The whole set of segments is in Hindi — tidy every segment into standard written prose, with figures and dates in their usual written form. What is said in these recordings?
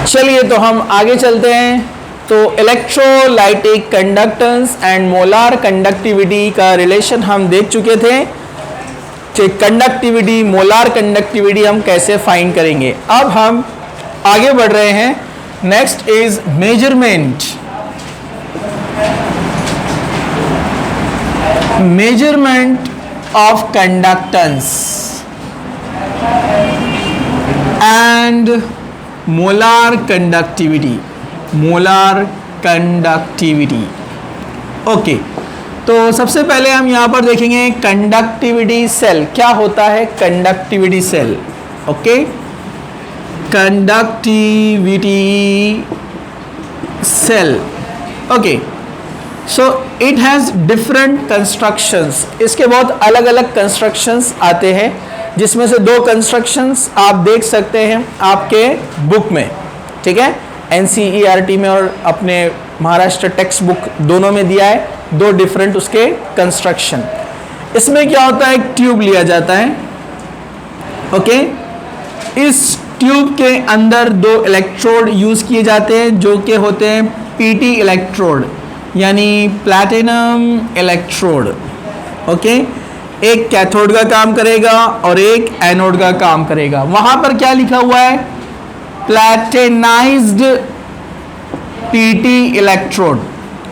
चलिए तो हम आगे चलते हैं। तो electrolytic conductance and molar conductivity का रिलेशन हम देख चुके थे कि कंडक्टिविटी, मोलार कंडक्टिविटी हम कैसे फाइंड करेंगे। अब हम आगे बढ़ रहे हैं। Next is measurement of conductance and molar conductivity. Okay, तो सबसे पहले हम यहाँ पर देखेंगे कंडक्टिविटी सेल क्या होता है। Conductivity cell, okay, conductivity cell, okay. So it has different constructions. इसके बहुत अलग अलग कंस्ट्रक्शंस आते हैं, जिसमें से दो कंस्ट्रक्शंस आप देख सकते हैं आपके बुक में, ठीक है, NCERT में और अपने महाराष्ट्र टेक्स्ट बुक दोनों में दिया है दो डिफरेंट उसके कंस्ट्रक्शन। इसमें क्या होता है, एक ट्यूब लिया जाता है, ओके। इस ट्यूब के अंदर दो इलेक्ट्रोड यूज किए जाते हैं जो कि होते हैं PT इलेक्ट्रोड, यानी प्लैटिनम इलेक्ट्रोड, ओके। एक कैथोड का काम करेगा और एक एनोड का काम करेगा। वहां पर क्या लिखा हुआ है, प्लैटिनाइज्ड PT इलेक्ट्रोड।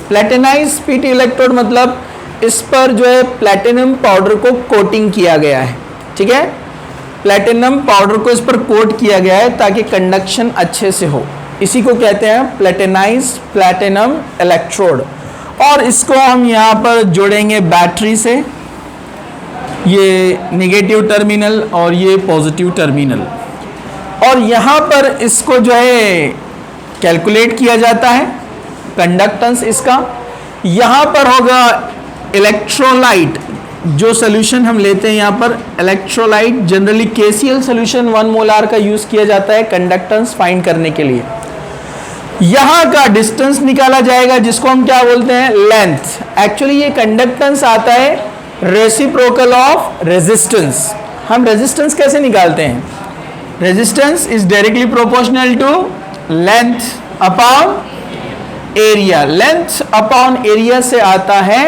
प्लैटिनाइज्ड PT इलेक्ट्रोड मतलब इस पर जो है प्लैटिनम पाउडर को कोटिंग किया गया है, ठीक है। प्लैटिनम पाउडर को इस पर कोट किया गया है ताकि कंडक्शन अच्छे से हो। इसी को कहते हैं प्लैटिनाइज्ड प्लैटिनम इलेक्ट्रोड। और इसको हम यहाँ पर जोड़ेंगे बैटरी से, ये नेगेटिव टर्मिनल और ये पॉजिटिव टर्मिनल, और यहाँ पर इसको जो है कैलकुलेट किया जाता है कंडक्टेंस इसका। यहाँ पर होगा इलेक्ट्रोलाइट, जो सोल्यूशन हम लेते हैं यहाँ पर electrolyte, generally KCl solution 1 molar का यूज किया जाता है कंडक्टेंस फाइंड करने के लिए। यहाँ का डिस्टेंस निकाला जाएगा जिसको हम क्या बोलते हैं, लेंथ। एक्चुअली ये कंडक्टेंस आता है रेसिप्रोकल ऑफ रेजिस्टेंस। हम रेजिस्टेंस कैसे निकालते हैं, resistance is directly proportional to length upon area. Length upon area से आता है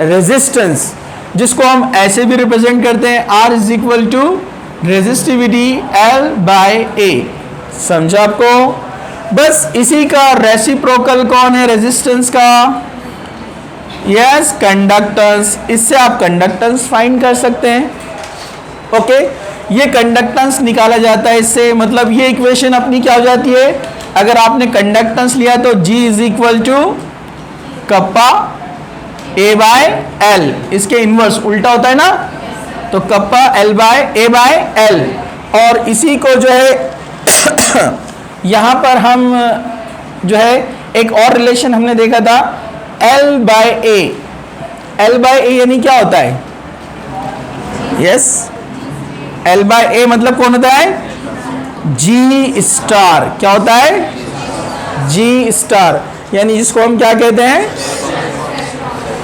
रेजिस्टेंस, जिसको हम ऐसे भी रिप्रेजेंट करते हैं, R is equal to resistivity L/A। समझा आपको? बस इसी का रेसिप्रोकल कौन है रेजिस्टेंस का, यस, कंडक्टेंस। इससे आप कंडक्टेंस फाइंड कर सकते हैं, ओके। ये कंडक्टेंस निकाला जाता है इससे, मतलब ये इक्वेशन अपनी क्या हो जाती है, अगर आपने कंडक्टेंस लिया तो G is equal to kappa A/L। इसके इनवर्स उल्टा होता है ना, तो कप्पा A/L। और इसी को जो है यहाँ पर हम जो है एक और रिलेशन हमने देखा था L/A। L/A यानी क्या होता है, यस, L/A मतलब कौन होता है, G स्टार। क्या होता है, G स्टार, यानी जिसको हम क्या कहते हैं,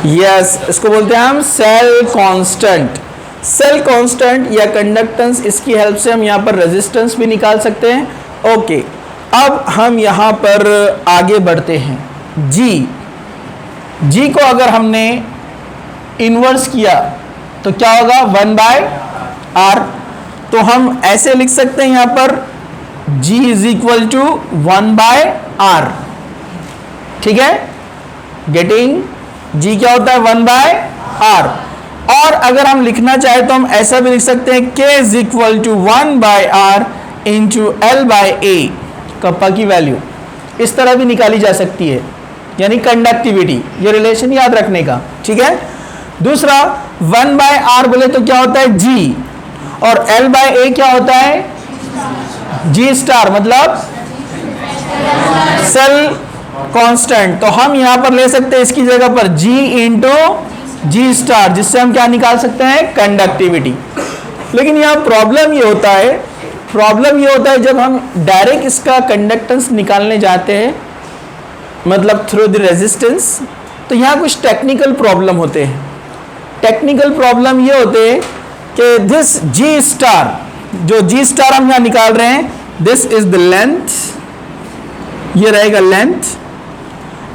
यस, इसको बोलते हैं हम सेल कांस्टेंट। सेल कांस्टेंट या कंडक्टेंस, इसकी हेल्प से हम यहाँ पर रेजिस्टेंस भी निकाल सकते हैं, ओके। अब हम यहाँ पर आगे बढ़ते हैं। G को अगर हमने इन्वर्स किया तो क्या होगा, 1/R। तो हम ऐसे लिख सकते हैं यहाँ पर G is equal to 1/R, ठीक है। गेटिंग, G क्या होता है, 1/R। और अगर हम लिखना चाहें तो हम ऐसा भी लिख सकते हैं K is equal to 1/R into L/A। Kappa की वैल्यू इस तरह भी निकाली जा सकती है, यानी कंडक्टिविटी, ये रिलेशन याद रखने का, ठीक है। दूसरा 1/R बोले तो क्या होता है, G, और L/A क्या होता है, G स्टार, मतलब सेल कांस्टेंट। तो हम यहां पर ले सकते हैं इसकी जगह पर G इंटू G स्टार, जिससे हम क्या निकाल सकते हैं, कंडक्टिविटी। लेकिन यहां प्रॉब्लम ये होता है जब हम डायरेक्ट इसका कंडक्टेंस निकालने जाते हैं, मतलब थ्रू द रेजिस्टेंस, तो यहाँ कुछ टेक्निकल प्रॉब्लम होते हैं। टेक्निकल प्रॉब्लम ये होते हैं कि दिस G स्टार, जो G स्टार हम यहाँ निकाल रहे हैं, दिस इज द लेंथ ये रहेगा लेंथ,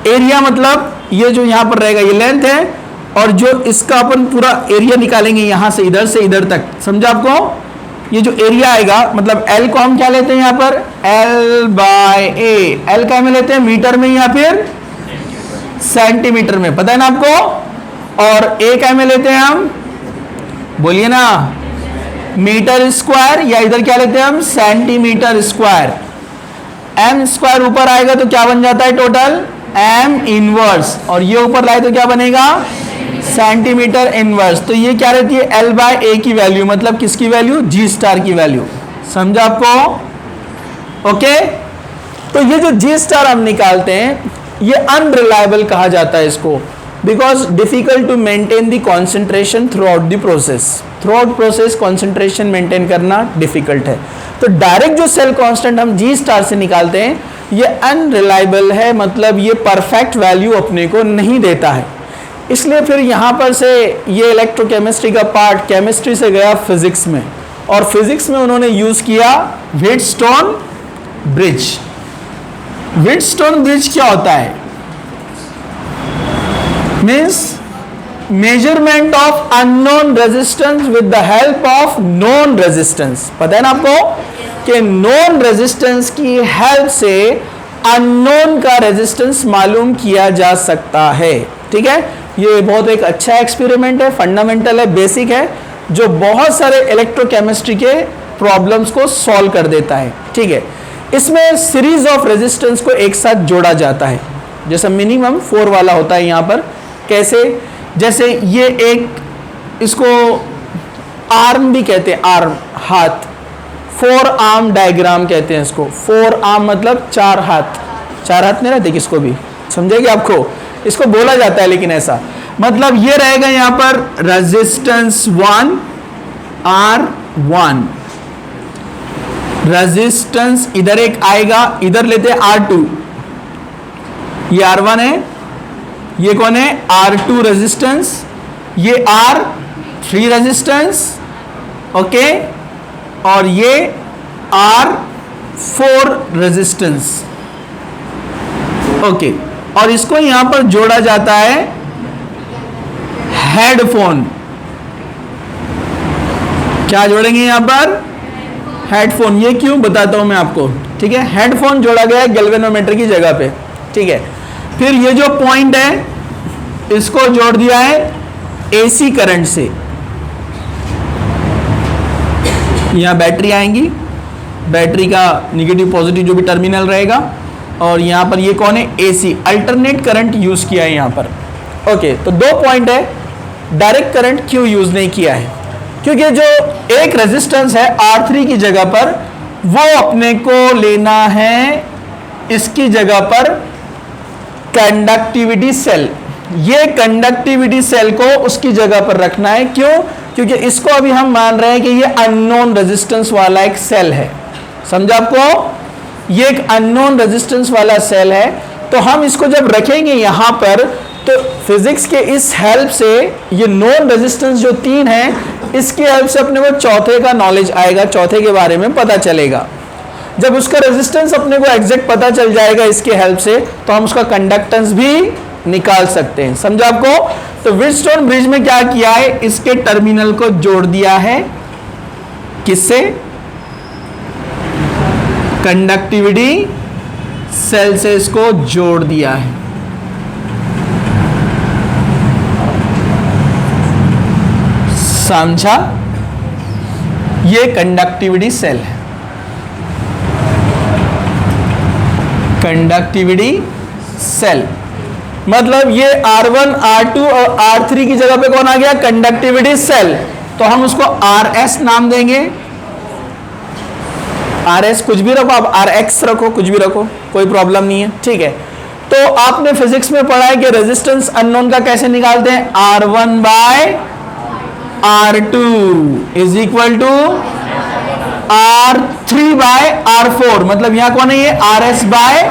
एरिया मतलब ये जो यहां पर रहेगा ये लेंथ है, और जो इसका अपन पूरा एरिया निकालेंगे यहां से इधर तक, समझा आपको? ये जो एरिया आएगा मतलब एल को हम क्या लेते हैं यहां पर, एल बाय ए। एल क्या में लेते हैं, मीटर में या फिर सेंटीमीटर में, पता है ना आपको? और ए क्या में लेते हैं हम, बोलिए ना, मीटर स्क्वायर, या इधर क्या लेते हैं हम, सेंटीमीटर स्क्वायर। एम स्क्वायर ऊपर आएगा तो क्या बन जाता है टोटल, एम इनवर्स, और ये ऊपर लाए तो क्या बनेगा, सेंटीमीटर इनवर्स। तो ये क्या रहती है, एल बाय ए की वैल्यू, मतलब किसकी वैल्यू, जी स्टार की वैल्यू। समझा आपको? ओके। तो ये जो जी स्टार हम निकालते हैं ये अनरिलायबल कहा जाता है इसको, because difficult to maintain the concentration throughout the process. Throughout process concentration maintain करना डिफिकल्ट है। तो डायरेक्ट जो सेल कांस्टेंट हम जी स्टार से निकालते हैं ये अनरिलायबल है, मतलब ये परफेक्ट वैल्यू अपने को नहीं देता है। इसलिए फिर यहाँ पर से ये इलेक्ट्रोकेमिस्ट्री का पार्ट केमिस्ट्री से गया फिजिक्स में, और फिजिक्स में उन्होंने यूज किया व्हिटस्टोन ब्रिज। व्हिटस्टोन ब्रिज क्या होता है, means measurement of unknown resistance with the help of known resistance. पता है ना आपको कि नोन रेजिस्टेंस की हेल्प से अननोन का रेजिस्टेंस मालूम किया जा सकता है। ठीक है, ये बहुत एक अच्छा एक्सपेरिमेंट है, फंडामेंटल है, बेसिक है, जो बहुत सारे इलेक्ट्रोकेमिस्ट्री के प्रॉब्लम्स को सॉल्व कर देता है। ठीक है, इसमें सीरीज ऑफ रेजिस्टेंस को एक साथ जोड़ा जाता है, जैसा मिनिमम 4 वाला होता है यहाँ पर। कैसे, जैसे ये एक, इसको आर्म भी कहते हैं, आर्म हाथ, 4 आर्म डायग्राम कहते हैं इसको। 4 आर्म मतलब 4 हाथ, 4 हाथ नहीं रहते किसको भी, समझेगी आपको, इसको बोला जाता है लेकिन ऐसा, मतलब ये रहेगा यहाँ पर रेजिस्टेंस 1 R1, रेजिस्टेंस इधर एक आएगा, इधर लेते हैं R2, ये R1 है, ये कौन है R2 रेजिस्टेंस, ये R3 रेजिस्टेंस, ओके, और ये R4 रेजिस्टेंस, ओके। और इसको यहां पर जोड़ा जाता है हेडफोन। क्या जोड़ेंगे यहां पर, हेडफोन। ये क्यों बताता हूं मैं आपको, ठीक है। हेडफोन जोड़ा गया है गैल्वेनोमीटर की जगह पे, ठीक है। फिर ये जो पॉइंट है इसको जोड़ दिया है एसी करंट से। यहां बैटरी आएंगी, बैटरी का निगेटिव पॉजिटिव जो भी टर्मिनल रहेगा, और यहां पर ये कौन है, एसी, अल्टरनेट करंट यूज किया है यहां पर। ओके, तो 2 पॉइंट है। डायरेक्ट करंट क्यों यूज नहीं किया है, क्योंकि जो एक रेजिस्टेंस है R3 की जगह पर, वो अपने को लेना है इसकी जगह पर कंडक्टिविटी सेल। ये कंडक्टिविटी सेल को उसकी जगह पर रखना है। क्यों, क्योंकि इसको अभी हम मान रहे हैं कि ये अननोन रेजिस्टेंस वाला एक सेल है। समझा आपको, ये एक अननोन रेजिस्टेंस वाला सेल है। तो हम इसको जब रखेंगे यहां पर, तो फिजिक्स के इस हेल्प से ये नोन रेजिस्टेंस जो 3 है, इसकी हेल्प से अपने को चौथे का नॉलेज आएगा, चौथे के बारे में पता चलेगा। जब उसका रेजिस्टेंस अपने को एग्जैक्ट पता चल जाएगा इसके हेल्प से, तो हम उसका कंडक्टेंस भी निकाल सकते हैं। समझा आपको। तो व्हिटस्टोन ब्रिज में क्या किया है, इसके टर्मिनल को जोड़ दिया है किससे, कंडक्टिविटी सेल से इसको जोड़ दिया है। समझा, ये कंडक्टिविटी सेल है, कंडक्टिविटी सेल मतलब ये R1 R2 और R3 की जगह पे कौन आ गया, कंडक्टिविटी सेल। तो हम उसको RS नाम देंगे। RS कुछ भी रखो, आप RX रखो, कुछ भी रखो, कोई प्रॉब्लम नहीं है, ठीक है। तो आपने फिजिक्स में पढ़ा है कि रेजिस्टेंस अननोन का कैसे निकालते हैं, R1 by R2 is equal to R3 by R4, मतलब यहां कौन है ये, RS बाय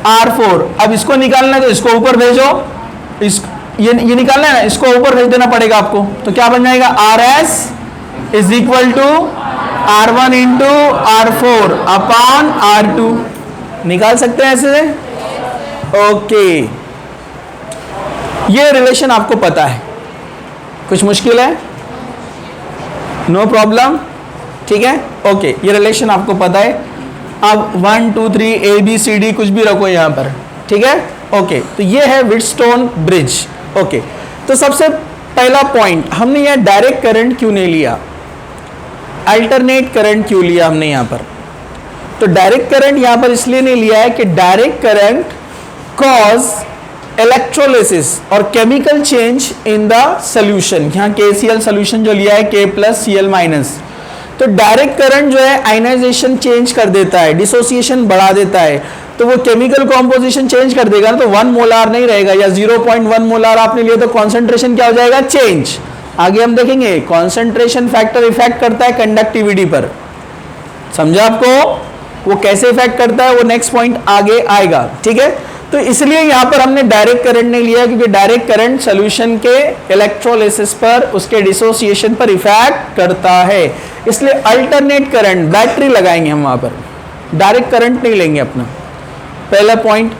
R4। अब इसको निकालना है तो इसको ऊपर भेजो, ये निकालना है ना, इसको ऊपर भेज देना पड़ेगा आपको। तो क्या बन जाएगा, RS is equal to R1 into R4 upon R2। निकाल सकते हैं ऐसे? ओके, ये रिलेशन आपको पता है, कुछ मुश्किल है? नो प्रॉब्लम, ठीक है, ओके, ये रिलेशन आपको पता है। अब 1 2 3 ABCD कुछ भी रखो यहां पर, ठीक है, ओके। तो ये है व्हीटस्टोन ब्रिज, ओके। तो सबसे पहला पॉइंट, हमने यह डायरेक्ट करंट क्यों नहीं लिया, अल्टरनेट करंट क्यों लिया हमने यहां पर? तो डायरेक्ट करंट यहां पर इसलिए नहीं लिया है कि डायरेक्ट करंट कॉज इलेक्ट्रोलिसिस और chemical change in the solution. यहां KCl सॉल्यूशन जो लिया है K+Cl-। तो डायरेक्ट करंट जो है आयनाइजेशन चेंज कर देता है, डिसोसिएशन बढ़ा देता है, तो वो केमिकल कॉम्पोजिशन चेंज कर देगा ना, तो 1 मोलार नहीं रहेगा, या 0.1 मोलार आपने लिया तो कॉन्सेंट्रेशन क्या हो जाएगा, चेंज। आगे हम देखेंगे कॉन्सेंट्रेशन फैक्टर इफेक्ट करता है कंडक्टिविटी पर, समझा आपको? वो कैसे इफेक्ट करता है वो नेक्स्ट पॉइंट आगे आएगा, ठीक है। तो इसलिए यहां पर हमने डायरेक्ट करंट नहीं लिया, क्योंकि डायरेक्ट करंट सॉल्यूशन के इलेक्ट्रोलिसिस पर, उसके डिसोसिएशन पर इफेक्ट करता है। इसलिए अल्टरनेट करंट, बैटरी लगाएंगे हम वहां पर, डायरेक्ट करंट नहीं लेंगे अपना, पहला पॉइंट।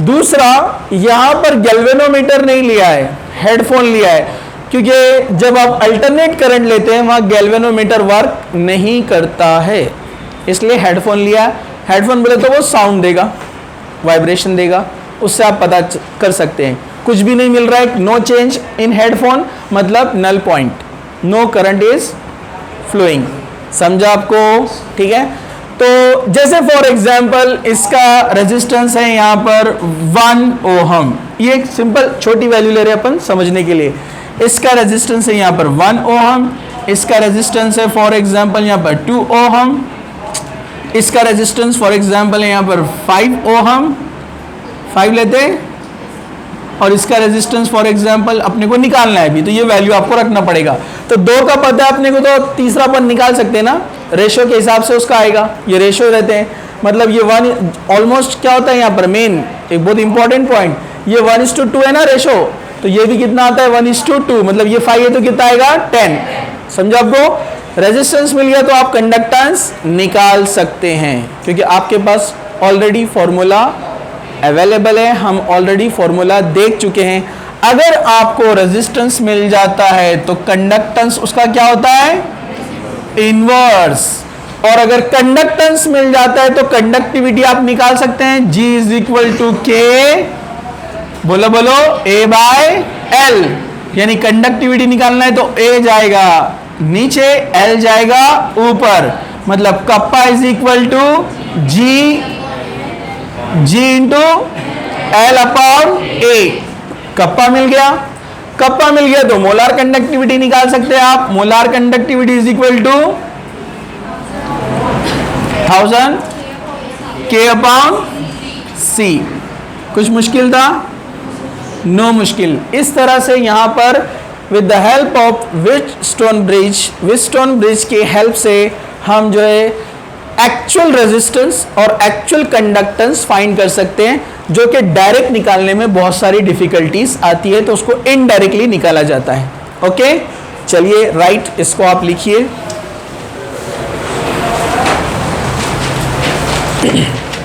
दूसरा, यहां पर गैल्वेनोमीटर नहीं लिया है, हेडफोन लिया है, क्योंकि जब आप अल्टरनेट करंट लेते हैं वहां गैल्वेनोमीटर वर्क नहीं करता है, इसलिए हेडफोन लिया। हेडफोन बोले तो वो साउंड देगा, वाइब्रेशन देगा, उससे आप पता कर सकते हैं। कुछ भी नहीं मिल रहा है, नो चेंज इन हेडफोन, मतलब null point, no current is flowing, समझा आपको? ठीक है। तो जैसे फॉर एग्जांपल इसका रेजिस्टेंस है यहाँ पर 1 ओहम, ये एक सिंपल छोटी वैल्यू ले रहे हैं अपन समझने के लिए। इसका रेजिस्टेंस है यहाँ पर 1 ओहम, इसका रेजिस्टेंस है फॉर एग्जांपल यहाँ पर 2 ओहम, इसका रेजिस्टेंस फॉर एग्जांपल है यहाँ पर 5 ओहम, 5 लेते हैं, और इसका रेजिस्टेंस फॉर एग्जांपल अपने को निकालना है भी, तो ये वैल्यू आपको रखना पड़ेगा। तो 2 का पता है अपने को, तो तीसरा अपन निकाल सकते हैं ना, रेशियो के हिसाब से उसका आएगा, ये रेशियो रहते हैं, मतलब ये 1 ऑलमोस्ट क्या होता है यहाँ पर मेन एक बहुत इंपॉर्टेंट पॉइंट, ये 1:2 है ना रेशियो, तो ये भी कितना आता है 1:2, मतलब ये 5 है तो कितना आएगा 10, समझो आपको? रेजिस्टेंस मिल गया तो आप कंडक्टेंस निकाल सकते हैं, क्योंकि आपके पास ऑलरेडी फॉर्मूला अवेलेबल है, हम ऑलरेडी फॉर्मूला देख चुके हैं। अगर आपको रेजिस्टेंस मिल जाता है तो कंडक्टेंस उसका क्या होता है, इनवर्स, और अगर कंडक्टेंस मिल जाता है तो कंडक्टिविटी आप निकाल सकते हैं, G = K, बोलो बोलो, A/L, यानी कंडक्टिविटी निकालना है तो A जाएगा नीचे, L जाएगा ऊपर, मतलब कप्पा G × L/A। कप्पा मिल गया, कप्पा मिल गया तो मोलार कंडक्टिविटी निकाल सकते हैं आप, मोलार कंडक्टिविटी = 1000 K/C। कुछ मुश्किल था? नो मुश्किल। इस तरह से यहां पर with the help of Wheatstone bridge के हेल्प से हम जो है एक्चुअल रेजिस्टेंस और एक्चुअल कंडक्टेंस फाइंड कर सकते हैं, जो कि डायरेक्ट निकालने में बहुत सारी डिफिकल्टीज आती है, तो उसको इनडायरेक्टली निकाला जाता है। ओके, चलिए राइट, इसको आप लिखिए।